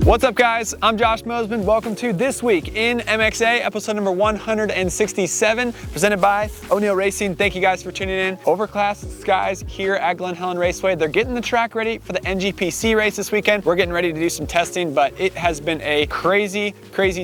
What's up, guys? I'm Josh Mosiman. Welcome to This Week in MXA, episode number 167, presented by O'Neill Racing. Thank you guys for tuning in. Overclass guys here at Glen Helen Raceway. They're getting the track ready for the NGPC race this weekend. We're getting ready to do some testing, but it has been a crazy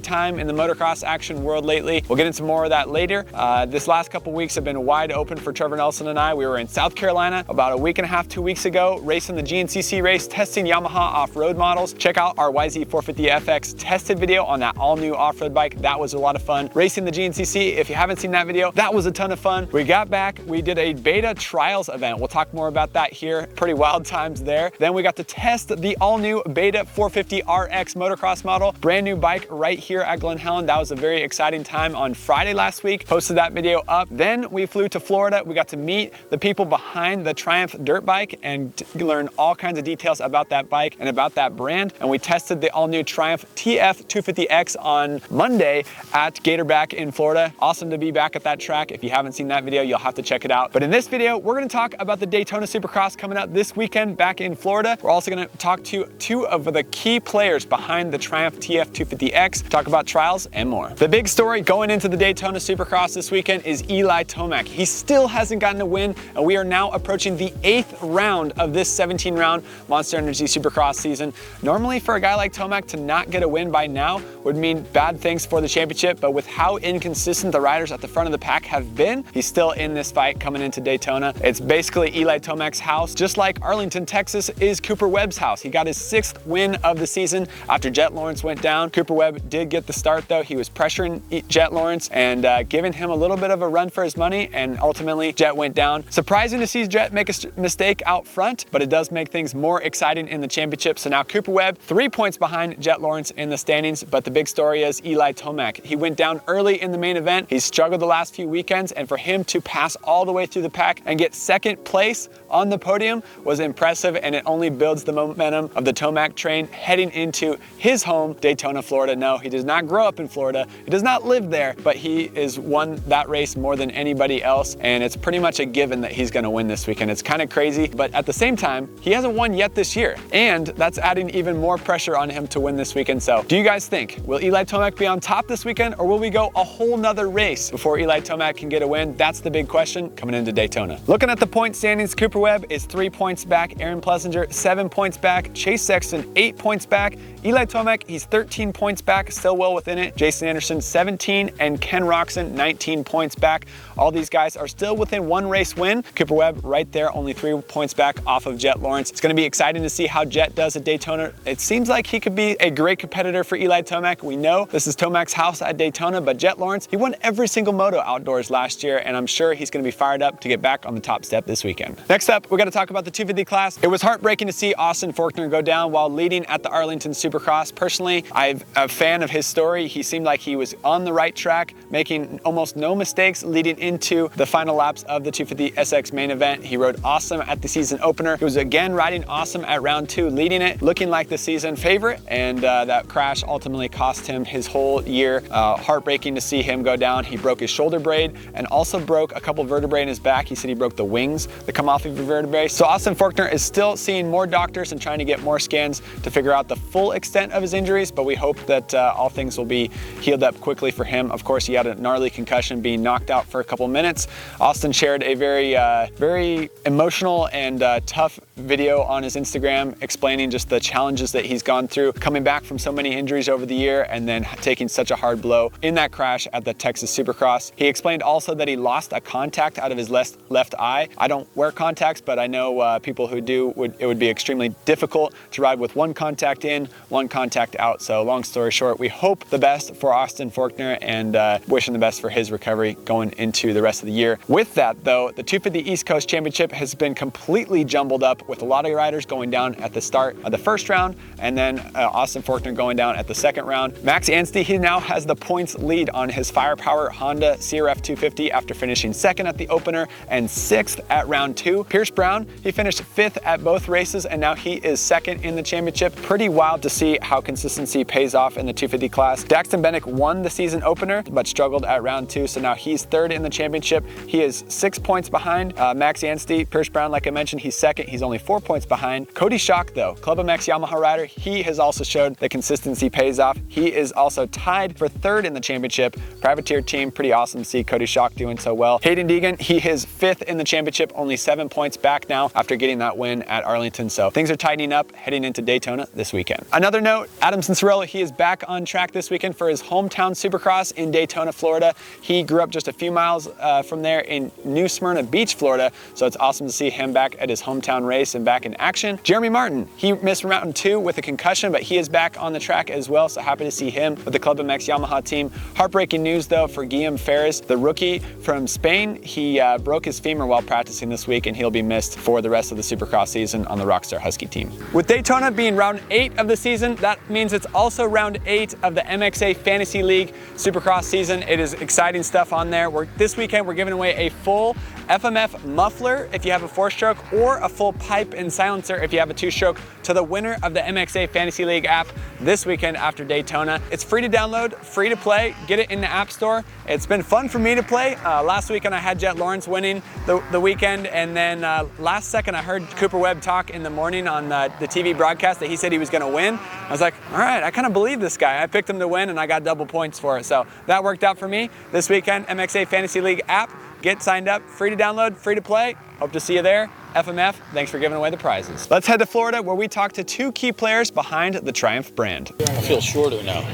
time in the motocross action world lately. We'll get into more of that later. This last couple weeks have been wide open for Trevor Nelson and I. We were in South Carolina about a week and a half, 2 weeks ago, racing the GNCC race, testing Yamaha off-road models. Check out our YZ450FX tested video on that all-new off-road bike. That was a lot of fun. Racing the GNCC, if you haven't seen that video, that was a ton of fun. We got back, we did a beta trials event. We'll talk more about that here. Pretty wild times there. Then we got to test the all-new Beta 450RX motocross model. Brand new bike right here at Glen Helen. That was a very exciting time on Friday last week. Posted that video up. Then we flew to Florida. We got to meet the people behind the Triumph dirt bike and learn all kinds of details about that bike and about that brand. And we tested the all-new Triumph TF250X on Monday at Gatorback in Florida. Awesome to be back at that track. If you haven't seen that video, you'll have to check it out. But in this video, we're going to talk about the Daytona Supercross coming up this weekend back in Florida. We're also going to talk to two of the key players behind the Triumph TF250X, talk about trials and more. The big story going into the Daytona Supercross this weekend is Eli Tomac. He still hasn't gotten a win, and we are now approaching the 8th round of this 17-round Monster Energy Supercross season. Normally, for a guy like Tomac to not get a win by now would mean bad things for the championship, but with how inconsistent the riders at the front of the pack have been, he's still in this fight coming into Daytona. It's basically Eli Tomac's house, just like Arlington, Texas is Cooper Webb's house. He got his 6th win of the season after Jet Lawrence went down. Cooper Webb did get the start though. He was pressuring Jet Lawrence and giving him a little bit of a run for his money, and ultimately Jet went down. Surprising to see Jet make a mistake out front, but it does make things more exciting in the championship. So now Cooper Webb 3 points behind Jet Lawrence in the standings, but the big story is Eli Tomac. He went down early in the main event. He's struggled the last few weekends, and for him to pass all the way through the pack and get 2nd place on the podium was impressive, and it only builds the momentum of the Tomac train heading into his home, Daytona, Florida. No, he does not grow up in Florida. He does not live there, but he has won that race more than anybody else, and it's pretty much a given that he's going to win this weekend. It's kind of crazy, but at the same time, he hasn't won yet this year, and that's adding even more pressure on him to win this weekend. So do you guys think, will Eli Tomac be on top this weekend, or will we go a whole nother race before Eli Tomac can get a win? That's the big question coming into Daytona. Looking at the point standings, Cooper Webb is 3 points back, Aaron Plessinger 7 points back, Chase Sexton 8 points back, Eli Tomac, he's 13 points back, still well within it, Jason Anderson 17, and Ken Roxon 19 points back. All these guys are still within 1 race win. Cooper Webb right there, only 3 points back off of Jet Lawrence. It's going to be exciting to see how Jet does at Daytona. It seems like he could be a great competitor for Eli Tomac. We know this is Tomac's house at Daytona, but Jet Lawrence, he won every single moto outdoors last year, and I'm sure he's going to be fired up to get back on the top step this weekend. Next up, we got to talk about the 250 class. It was heartbreaking to see Austin Forkner go down while leading at the Arlington Supercross. Personally, I'm a fan of his story. He seemed like he was on the right track, making almost no mistakes leading into the final laps of the 250 SX main event. He rode awesome at the season opener. He was again riding awesome at round 2, leading it, looking like the season favorite, and that crash ultimately cost him his whole year. Heartbreaking to see him go down. He broke his shoulder blade and also broke a couple vertebrae in his back. He said he broke the wings that come off of your vertebrae. So Austin Forkner is still seeing more doctors and trying to get more scans to figure out the full extent of his injuries, but we hope that all things will be healed up quickly for him. Of course, he had a gnarly concussion, being knocked out for a couple minutes. Austin shared a very emotional and tough video on his Instagram explaining just the challenges that he's gone through coming back from so many injuries over the year and then taking such a hard blow in that crash at the Texas Supercross. He explained also that he lost a contact out of his left eye. I don't wear contacts, but I know people who do, it would be extremely difficult to ride with 1 contact in, 1 contact out. So long story short, we hope the best for Austin Forkner and wish him the best for his recovery going into the rest of the year. With that though, the 250 East Coast Championship has been completely jumbled up with a lot of riders going down at the start of the 1st round and then Austin Forkner going down at the 2nd round. Max Anstey, he now has the points lead on his Firepower Honda CRF 250 after finishing 2nd at the opener and 6th at round 2. Pierce Brown, he finished 5th at both races and now he is 2nd in the championship. Pretty wild to see how consistency pays off in the 250 class. Daxton Bennick won the season opener but struggled at round 2, so now he's 3rd in the championship. He is 6 points behind Max Anstey. Pierce Brown, like I mentioned, he's 2nd. He's only only 4 points behind. Cody Schock though, Club MX Yamaha rider, he has also showed that consistency pays off. He is also tied for 3rd in the championship. Privateer team, pretty awesome to see Cody Schock doing so well. Hayden Deegan, he is 5th in the championship, only 7 points back now after getting that win at Arlington. So things are tightening up heading into Daytona this weekend. Another note, Adam Cincerello, he is back on track this weekend for his hometown Supercross in Daytona, Florida. He grew up just a few miles from there in New Smyrna Beach, Florida. So it's awesome to see him back at his hometown race and back in action. Jeremy Martin, he missed round 2 with a concussion, but he is back on the track as well. So happy to see him with the Club MX Yamaha team. Heartbreaking news though for Guillaume Ferris, the rookie from Spain. He broke his femur while practicing this week and he'll be missed for the rest of the Supercross season on the Rockstar Husky team. With Daytona being round 8 of the season, that means it's also round 8 of the MXA Fantasy League Supercross season. It is exciting stuff on there. This weekend we're giving away a full FMF muffler if you have a 4-stroke, or a full pipe and silencer if you have a 2-stroke, to the winner of the MXA Fantasy League app this weekend after Daytona. It's free to download, free to play. Get it in the App Store. It's been fun for me to play. Last weekend I had Jet Lawrence winning the weekend, and then last second I heard Cooper Webb talk in the morning on the TV broadcast that he said he was going to win. I was like, all right, I kind of believe this guy. I picked him to win and I got double points for it. So that worked out for me. This weekend, MXA Fantasy League app. Get signed up, free to download, free to play. Hope to see you there. FMF, thanks for giving away the prizes. Let's head to Florida where we talk to 2 key players behind the Triumph brand. I feel shorter now.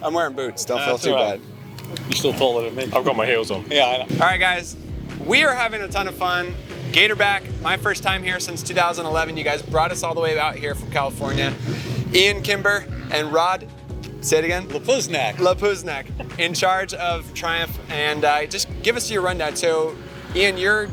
I'm wearing boots, don't feel too bad. You're still taller than me. I've got my heels on. Yeah, I know. All right, guys, we are having a ton of fun. Gatorback, my first time here since 2011. You guys brought us all the way out here from California. Ian, Kimber, and Rod, say it again? Lopusnak, in charge of Triumph, and just give us your rundown. So, Ian, you're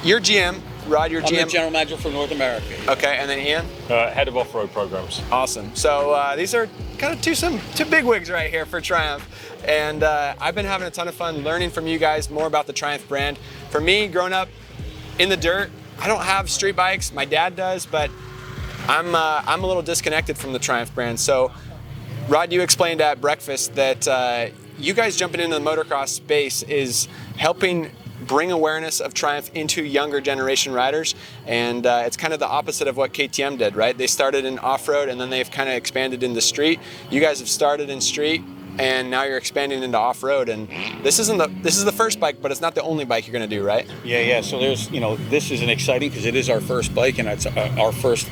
GM. Rod, you're GM. I'm the general manager for North America. Okay, and then Ian? Head of off-road programs. Awesome. So these are kind of two bigwigs right here for Triumph, and I've been having a ton of fun learning from you guys more about the Triumph brand. For me, growing up in the dirt, I don't have street bikes. My dad does, but I'm a little disconnected from the Triumph brand. So, Rod, you explained at breakfast that you guys jumping into the motocross space is helping bring awareness of Triumph into younger generation riders, and it's kind of the opposite of what KTM did, right? They started in off-road and then they've kind of expanded into street. You guys have started in street and now you're expanding into off-road, and this is the first bike, but it's not the only bike you're going to do, right? Yeah. So there's, this is an exciting, because it is our first bike and it's our first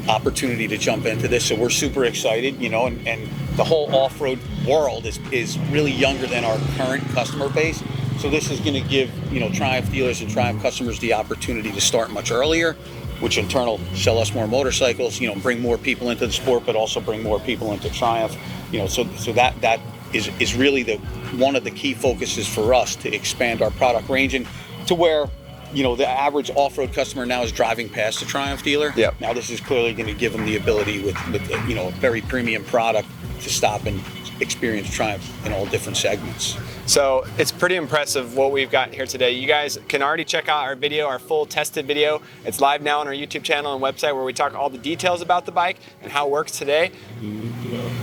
opportunity to jump into this. So we're super excited, and the whole off-road world is really younger than our current customer base. So this is going to give, Triumph dealers and Triumph customers the opportunity to start much earlier, which in turn will sell us more motorcycles, bring more people into the sport, but also bring more people into Triumph. So that is really one of the key focuses for us, to expand our product range, and to where, the average off-road customer now is driving past a Triumph dealer. Yep. Now this is clearly going to give them the ability with a very premium product to stop and experience Triumph in all different segments. So it's pretty impressive what we've got here today. You guys can already check out our video, our full tested video. It's live now on our YouTube channel and website, where we talk all the details about the bike and how it works today.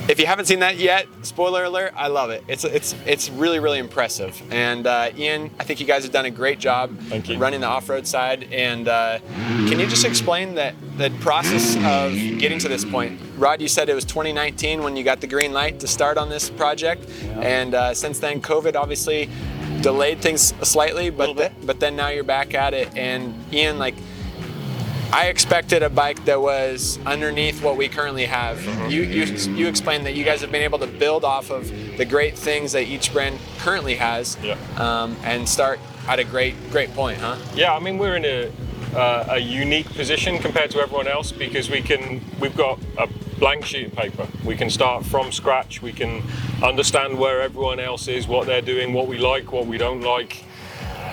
If you haven't seen that yet, spoiler alert, I love it. It's really, really impressive. And Ian, I think you guys have done a great job running the off-road side. And can you just explain the process of getting to this point? Rod, you said it was 2019 when you got the green light to start on this project. Yeah. And since then, COVID obviously delayed things slightly, but then now you're back at it. And Ian, I expected a bike that was underneath what we currently have. Mm-hmm. You explained that you guys have been able to build off of the great things that each brand currently has, and start at a great point, huh? Yeah, I mean, we're in a unique position compared to everyone else, because we've got a blank sheet of paper. We can start from scratch. We can understand where everyone else is, what they're doing, what we like, what we don't like,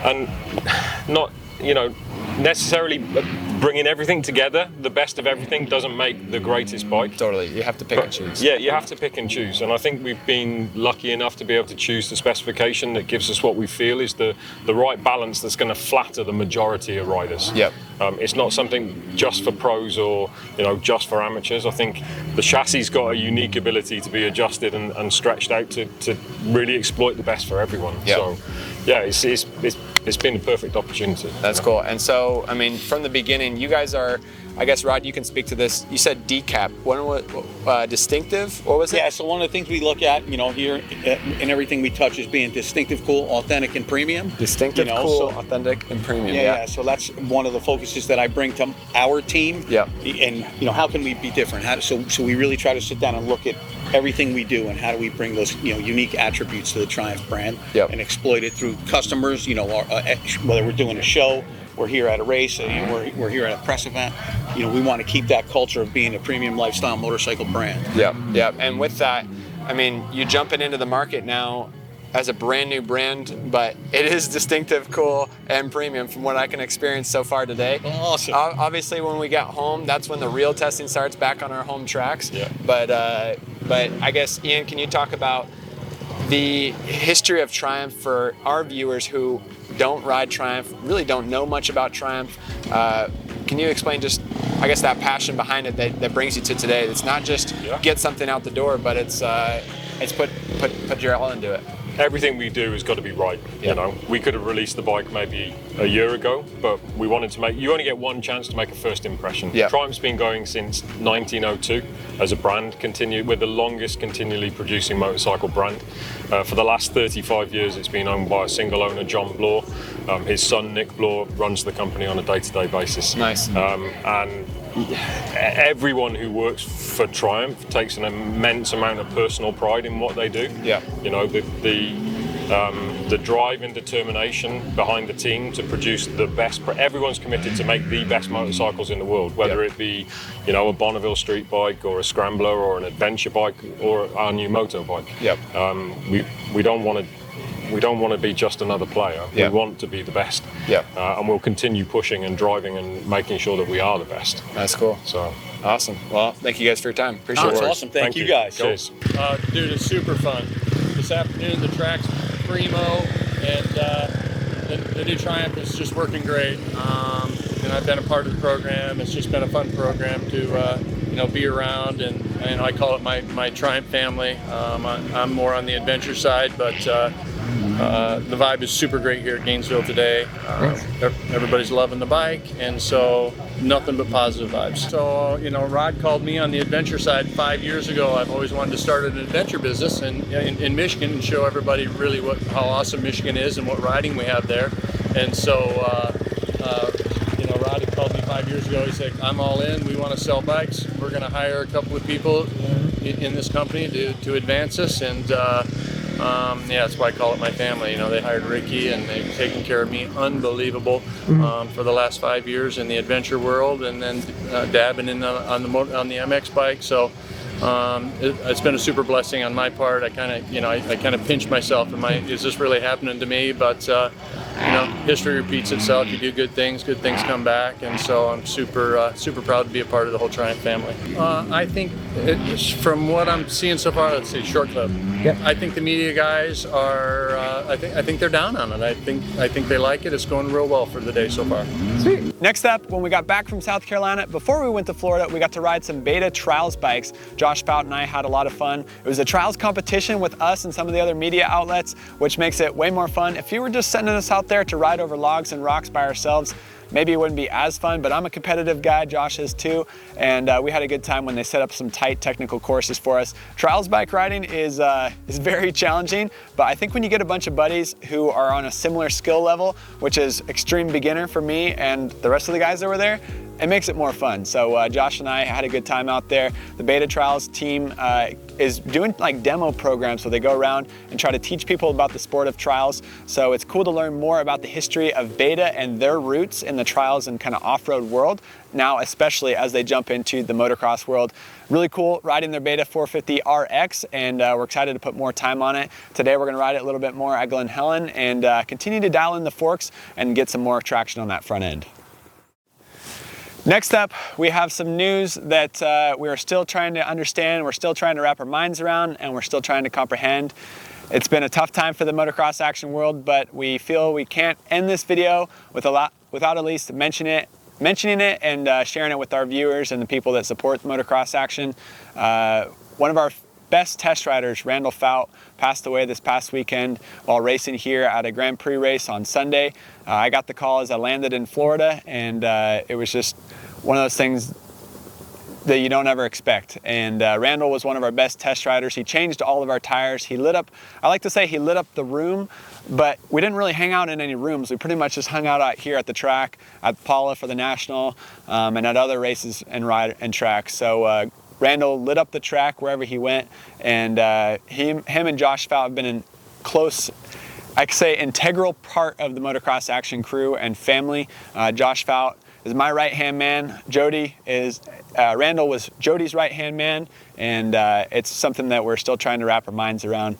and not, necessarily bringing everything together. The best of everything doesn't make the greatest bike. Totally, you have to pick and choose. Yeah, you have to pick and choose, and I think we've been lucky enough to be able to choose the specification that gives us what we feel is the right balance that's going to flatter the majority of riders. Yep. It's not something just for pros or just for amateurs. I think the chassis got a unique ability to be adjusted and stretched out to really exploit the best for everyone. Yep. So yeah, it's been a perfect opportunity. That's cool. And so, I mean, from the beginning, you guys are, I guess, Rod, you can speak to this. You said decap. What distinctive? What was it? Yeah, so one of the things we look at, you know, here in everything we touch is being distinctive, cool, authentic, and premium. Distinctive, you know, cool, so, authentic, and premium. Yeah, so that's one of the focuses that I bring to our team. Yeah. And, you know, how can we be different? So we really try to sit down and look at everything we do and how do we bring those, you know, unique attributes to the Triumph brand and exploit it through customers, you know, whether we're doing a show, we're here at a race, you know, we're here at a press event. You know, we want to keep that culture of being a premium lifestyle motorcycle brand. Yeah. And with that, I mean, you're jumping into the market now as a brand new brand, but it is distinctive, cool, and premium from what I can experience so far today. Awesome. Obviously, when we get home, that's when the real testing starts back on our home tracks. Yeah. But I guess, Ian, can you talk about the history of Triumph for our viewers who don't ride Triumph, really don't know much about Triumph? Can you explain just, I guess, that passion behind it that brings you to today? It's not just get something out the door, but it's put your all into it. Everything we do has got to be right. You know, we could have released the bike maybe a year ago, but we wanted to you only get one chance to make a first impression. Triumph's been going since 1902 as a brand. We're the longest continually producing motorcycle brand. For the last 35 years, it's been owned by a single owner, John Bloor. His son, Nick Bloor, runs the company on a day-to-day basis. Nice. And everyone who works for Triumph takes an immense amount of personal pride in what they do. Yeah. You know, the drive and determination behind the team to produce the best. Everyone's committed to make the best motorcycles in the world, whether it be, you know, a Bonneville street bike or a scrambler or an adventure bike or our new motorbike. Yep. We don't want to be just another player. We want to be the best. And we'll continue pushing and driving and making sure that we are the best. That's cool. So awesome. Well, thank you guys for your time. Appreciate it. That's awesome. Thank you guys. Cheers. Dude, it's super fun. This afternoon, the track's primo, and the new Triumph is just working great. And I've been a part of the program. It's just been a fun program to you know, be around, and I call it my Triumph family. I'm more on the adventure side, but the vibe is super great here at Gainesville today. Everybody's loving the bike, and so nothing but positive vibes. So, you know, Rod called me on the adventure side 5 years ago. I've always wanted to start an adventure business in Michigan and show everybody really how awesome Michigan is and what riding we have there. And so, you know, Rod had called me 5 years ago. He said, I'm all in. We want to sell bikes. We're going to hire a couple of people in this company to advance us. And yeah, that's why I call it my family. You know, they hired Ricky and they've taken care of me unbelievable for the last 5 years in the adventure world, and then dabbing in on the MX bike. So it's been a super blessing on my part. I kind of pinch myself. Is this really happening to me? But you know, history repeats itself. You do good things come back, and so I'm super proud to be a part of the whole Triumph family. I think from what I'm seeing so far, let's say short clip. Yep. I think the media guys are. I think they're down on it. I think they like it. It's going real well for the day so far. Sweet. Next up, when we got back from South Carolina, before we went to Florida, we got to ride some beta trials bikes. Josh Fout and I had a lot of fun. It was a trials competition with us and some of the other media outlets, which makes it way more fun. If you were just sending us out there to ride over logs and rocks by ourselves, maybe it wouldn't be as fun, but I'm a competitive guy, Josh is too, and we had a good time when they set up some tight technical courses for us. Trials bike riding is very challenging, but I think when you get a bunch of buddies who are on a similar skill level, which is extreme beginner for me and the rest of the guys that were there, it makes it more fun. So Josh and I had a good time out there. The Beta Trials team is doing like demo programs where they go around and try to teach people about the sport of trials. So it's cool to learn more about the history of Beta and their roots in the trials and kind of off-road world, now especially as they jump into the motocross world. Really cool riding their Beta 450RX, and we're excited to put more time on it. Today we're going to ride it a little bit more at Glen Helen and continue to dial in the forks and get some more traction on that front end. Next up, we have some news that we are still trying to understand, we're still trying to wrap our minds around, and we're still trying to comprehend. It's been a tough time for the motocross action world, but we feel we can't end this video without at least mentioning it and sharing it with our viewers and the people that support motocross action. One of our best test riders, Randall Fout, passed away this past weekend while racing here at a Grand Prix race on Sunday. I got the call as I landed in Florida, and it was just one of those things that you don't ever expect. And Randall was one of our best test riders. He changed all of our tires. He lit up, I like to say he lit up the room, but we didn't really hang out in any rooms. We pretty much just hung out here at the track, at Paula for the National, and at other races and tracks. So Randall lit up the track wherever he went, and him and Josh Fout have been in close, I could say, integral part of the motocross action crew and family. Josh Fout is my right-hand man. Randall was Jody's right-hand man, and it's something that we're still trying to wrap our minds around.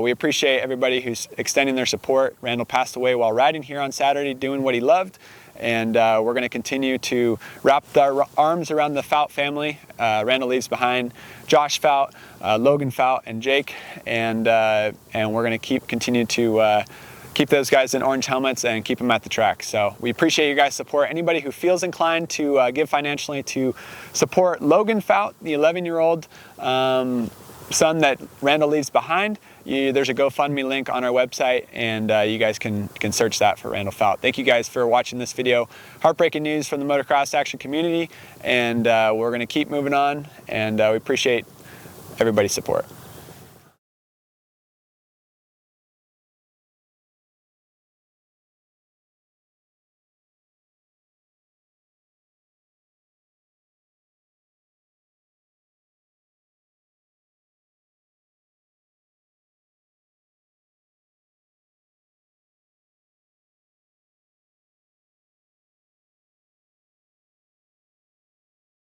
We appreciate everybody who's extending their support. Randall passed away while riding here on Saturday, doing what he loved, and we're going to continue to wrap our arms around the Fout family. Randall leaves behind Josh Fout, Logan Fout, and Jake, and we're going to continue to keep those guys in orange helmets and keep them at the track. So we appreciate you guys' support. Anybody who feels inclined to give financially to support Logan Fout, the 11-year-old son that Randall leaves behind, there's a GoFundMe link on our website, and you guys can search that for Randall Fout. Thank you guys for watching this video. Heartbreaking news from the motocross action community, and we're going to keep moving on, and we appreciate everybody's support.